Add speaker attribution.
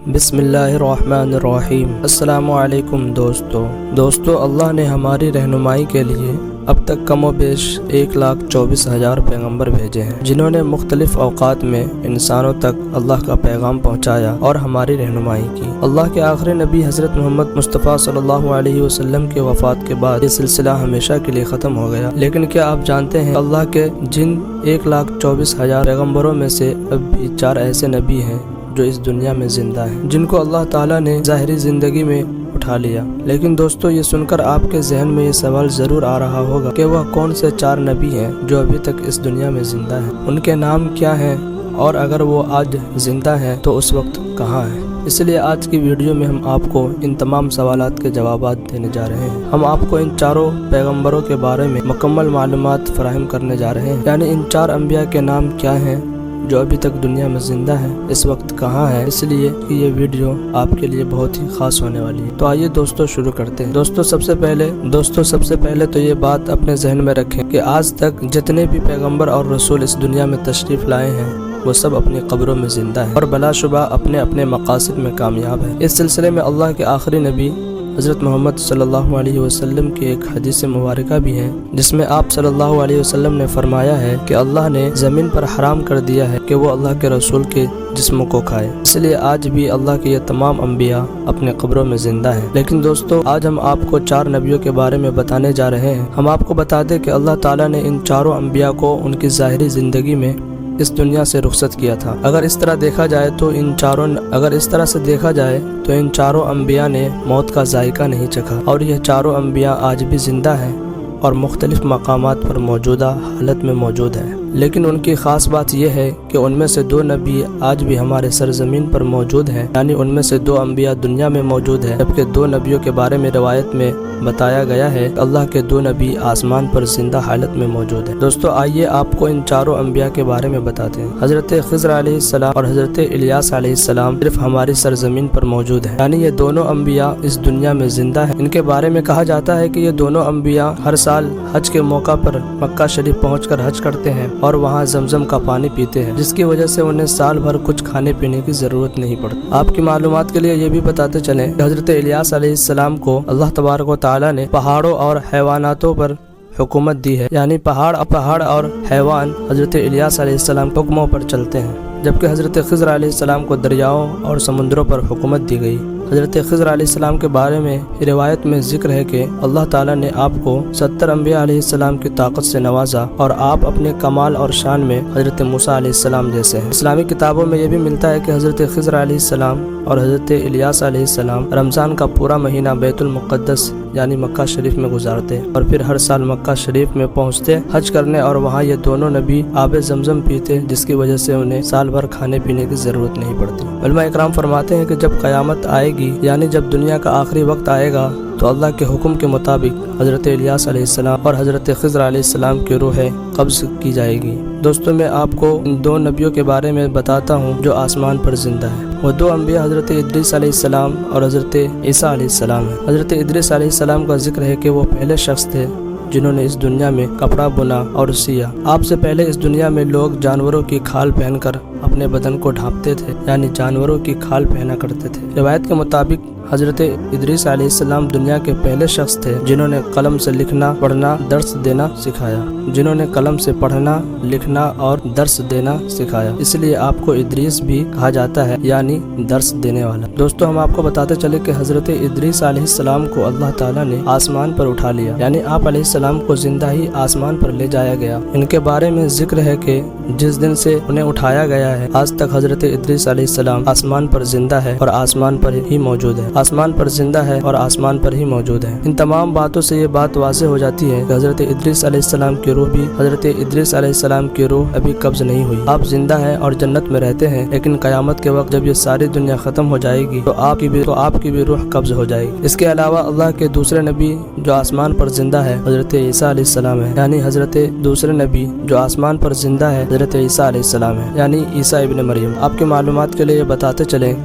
Speaker 1: بسم اللہ الرحمن الرحیم۔ السلام علیکم دوستو، اللہ نے ہماری رہنمائی کے لیے اب تک کم و بیش 1,24,000 پیغمبر بھیجے ہیں، جنہوں نے مختلف اوقات میں انسانوں تک اللہ کا پیغام پہنچایا اور ہماری رہنمائی کی۔ اللہ کے آخری نبی حضرت محمد مصطفیٰ صلی اللہ علیہ وسلم کے وفات کے بعد یہ سلسلہ ہمیشہ کے لیے ختم ہو گیا، لیکن کیا آپ جانتے ہیں اللہ کے جن 1,24,000 پیغمبروں میں سے اب بھی 4 ایسے نبی ہیں جو اس دنیا میں زندہ ہیں، جن کو اللہ تعالیٰ نے ظاہری زندگی میں اٹھا لیا۔ لیکن دوستو، یہ سن کر آپ کے ذہن میں یہ سوال ضرور آ رہا ہوگا کہ وہ کون سے 4 نبی ہیں جو ابھی تک اس دنیا میں زندہ ہیں، ان کے نام کیا ہیں، اور اگر وہ آج زندہ ہیں تو اس وقت کہاں ہیں؟ اس لیے آج کی ویڈیو میں ہم آپ کو ان تمام سوالات کے جوابات دینے جا رہے ہیں۔ ہم آپ کو ان 4 پیغمبروں کے بارے میں مکمل معلومات فراہم کرنے جا رہے ہیں، یعنی ان 4 انبیاء کے نام کیا ہیں جو ابھی تک دنیا میں زندہ ہے، اس وقت کہاں ہے، اس لیے کہ یہ ویڈیو آپ کے لیے بہت ہی خاص ہونے والی ہے۔ تو آئیے دوستو شروع کرتے ہیں۔ دوستو سب سے پہلے تو یہ بات اپنے ذہن میں رکھیں کہ آج تک جتنے بھی پیغمبر اور رسول اس دنیا میں تشریف لائے ہیں وہ سب اپنی قبروں میں زندہ ہیں اور بلا شبہ اپنے اپنے مقاصد میں کامیاب ہیں۔ اس سلسلے میں اللہ کے آخری نبی حضرت محمد صلی اللہ علیہ وسلم کی ایک حدیث مبارکہ بھی ہے، جس میں آپ صلی اللہ علیہ وسلم نے فرمایا ہے کہ اللہ نے زمین پر حرام کر دیا ہے کہ وہ اللہ کے رسول کے جسموں کو کھائے، اس لیے آج بھی اللہ کے یہ تمام انبیاء اپنے قبروں میں زندہ ہیں۔ لیکن دوستو، آج ہم آپ کو 4 نبیوں کے بارے میں بتانے جا رہے ہیں۔ ہم آپ کو بتا دیں کہ اللہ تعالیٰ نے ان 4 انبیاء کو ان کی ظاہری زندگی میں اس دنیا سے رخصت کیا تھا۔ اگر اس طرح سے دیکھا جائے تو ان 4 انبیاء نے موت کا ذائقہ نہیں چکھا، اور یہ 4 انبیاء آج بھی زندہ ہیں اور مختلف مقامات پر موجودہ حالت میں موجود ہیں۔ لیکن ان کی خاص بات یہ ہے کہ ان میں سے 2 نبی آج بھی ہمارے سرزمین پر موجود ہیں، یعنی ان میں سے 2 انبیاء دنیا میں موجود ہیں، جبکہ 2 نبیوں کے بارے میں روایت میں بتایا گیا ہے کہ اللہ کے 2 نبی آسمان پر زندہ حالت میں موجود ہیں۔ دوستو، آئیے آپ کو ان 4 انبیاء کے بارے میں بتاتے ہیں۔ حضرت خضر علیہ السلام اور حضرت الیاس علیہ السلام صرف ہماری سرزمین پر موجود ہیں، یعنی یہ دونوں انبیاء اس دنیا میں زندہ ہیں۔ ان کے بارے میں کہا جاتا ہے کہ یہ دونوں انبیاء ہر سال حج کے موقع پر مکہ شریف پہنچ کر حج کرتے ہیں اور وہاں زمزم کا پانی پیتے ہیں، جس کی وجہ سے انہیں سال بھر کچھ کھانے پینے کی ضرورت نہیں پڑتی۔ آپ کی معلومات کے لیے یہ بھی بتاتے چلیں کہ حضرت الیاس علیہ السلام کو اللہ تبارک و تعالیٰ نے پہاڑوں اور حیواناتوں پر حکومت دی ہے، یعنی پہاڑ اور حیوان حضرت الیاس علیہ السلام کے حکموں پر چلتے ہیں، جبکہ حضرت خضر علیہ السلام کو دریاؤں اور سمندروں پر حکومت دی گئی۔ حضرت خضر علیہ السلام کے بارے میں روایت میں ذکر ہے کہ اللہ تعالیٰ نے آپ کو 70 انبیاء علیہ السلام کی طاقت سے نوازا اور آپ اپنے کمال اور شان میں حضرت موسیٰ علیہ السلام جیسے ہیں۔ اسلامی کتابوں میں یہ بھی ملتا ہے کہ حضرت خضر علیہ السلام اور حضرت الیاس علیہ السلام رمضان کا پورا مہینہ بیت المقدس یعنی مکہ شریف میں گزارتے اور پھر ہر سال مکہ شریف میں پہنچتے حج کرنے، اور وہاں یہ دونوں نبی آب زمزم پیتے، جس کی وجہ سے انہیں سال بھر کھانے پینے کی ضرورت نہیں پڑتی۔ علماء اکرام فرماتے ہیں کہ جب قیامت آئے گی، یعنی جب دنیا کا آخری وقت آئے گا، تو اللہ کے حکم کے مطابق حضرت الیاس علیہ السلام اور حضرت خضر علیہ السلام کی روحیں قبض کی جائے گی۔ دوستو، میں آپ کو ان 2 نبیوں کے بارے میں بتاتا ہوں جو آسمان پر زندہ ہیں۔ وہ 2 انبیاء حضرت ادریس علیہ السلام اور حضرت عیسیٰ علیہ السلام ہیں۔ حضرت ادریس علیہ السلام کا ذکر ہے کہ وہ پہلے شخص تھے جنہوں نے اس دنیا میں کپڑا بنا اور سیا۔ آپ سے پہلے اس دنیا میں لوگ جانوروں کی کھال پہن کر اپنے بدن کو ڈھانپتے تھے، یعنی جانوروں کی کھال پہنا کرتے تھے۔ روایت کے مطابق حضرت ادریس علیہ السلام دنیا کے پہلے شخص تھے جنہوں نے قلم سے لکھنا پڑھنا درس دینا سکھایا، اس لیے آپ کو ادریس بھی کہا جاتا ہے، یعنی درس دینے والا۔ دوستو، ہم آپ کو بتاتے چلے کہ حضرت ادریس علیہ السلام کو اللہ تعالیٰ نے آسمان پر اٹھا لیا، یعنی آپ علیہ السلام کو زندہ ہی آسمان پر لے جایا گیا۔ ان کے بارے میں ذکر ہے کہ جس دن سے انہیں اٹھایا گیا ہے آج تک حضرت ادریس علیہ السلام آسمان پر زندہ ہے اور آسمان پر ہی موجود ہے۔ ان تمام باتوں سے یہ بات واضح ہو جاتی ہے کہ حضرت ادریس علیہ السلام کی روح بھی حضرت ادریس علیہ السلام کی روح ابھی قبض نہیں ہوئی۔ آپ زندہ ہیں اور جنت میں رہتے ہیں، لیکن قیامت کے وقت جب یہ ساری دنیا ختم ہو جائے گی تو آپ کی بھی روح قبض ہو جائے گی۔ اس کے علاوہ اللہ کے دوسرے نبی جو آسمان پر زندہ ہے حضرت عیسیٰ علیہ السلام ہے، یعنی حضرت دوسرے نبی جو آسمان پر زندہ ہے حضرت عیسیٰ علیہ السلام ہے، یعنی عیسیٰ ابن مریم۔ آپ کی معلومات کے لیے یہ بتاتے چلیں